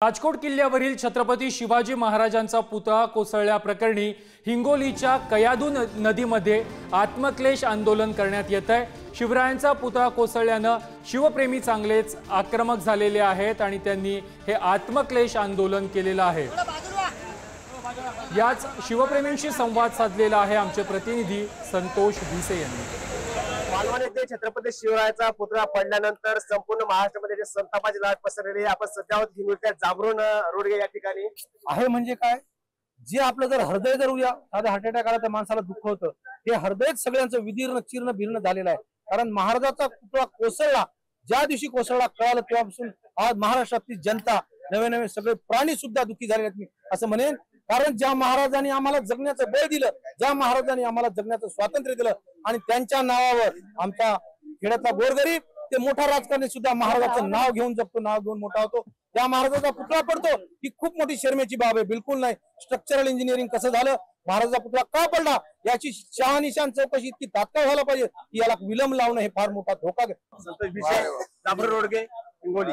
राजकोट किल्ल्यावरील छत्रपती शिवाजी महाराजांचा पुतळा कोसळल्याप्रकरणी हिंगोलीच्या कयाधू नदीमध्ये आत्मक्लेश आंदोलन करण्यात येत आहे। शिवरायांचा पुतळा कोसळल्याने शिवप्रेमी चांगलेच आक्रमक झालेले आहेत आणि त्यांनी हे आत्मक्लेश आंदोलन केलेलं आहे। याच शिवप्रेमींशी संवाद साधलेला आहे आमचे प्रतिनिधी संतोष भिसे यांनी। मालवण येथे छत्रपती शिवरायांचा पुतळा पडल्यानंतर संपूर्ण महाराष्ट्रामध्ये संतापाची लाट पसरलेली आहे। आपण सध्या हिंगोलीच्या जांभरून रोडगे या ठिकाणी आहे। म्हणजे काय, जे आपलं जर हृदय जर उद्या साधा हार्ट अटॅक आला तर माणसाला दुःख होतं, हे हृदयच सगळ्यांचं विदीर्ण चीर्ण भिर्ण झालेलं आहे। कारण महाराजांचा पुतळा कोसळला, ज्या दिवशी कोसळला कळालं तेव्हापासून आज महाराष्ट्रातली जनता नवे नवे सगळे प्राणी सुद्धा दुःखी झाले आहेत, मी असं म्हणेन। कारण ज्या महाराजांनी आम्हाला जगण्याचं बळ दिलं, ज्या महाराजांनी आम्हाला जगण्याचं स्वातंत्र्य दिलं आणि त्यांच्या नावावर आमचा खेड्यातला गोरगरीब ते मोठा राजकारणी सुद्धा महाराजांचं नाव घेऊन जगतो, नाव घेऊन मोठा होतो। त्या महाराजांचा पुतळा पडतो ही खूप मोठी शर्मेची बाब आहे, बिलकुल नाही। स्ट्रक्चरल इंजिनिअरिंग कसं झालं, महाराजांचा पुतळा का पडला याची शहानिशान चौकशी इतकी तात्काळ व्हायला पाहिजे की याला विलंब लावणं हे फार मोठा धोका आहे। संतोष भिसे, जांभरून रोडगे, हिंगोली।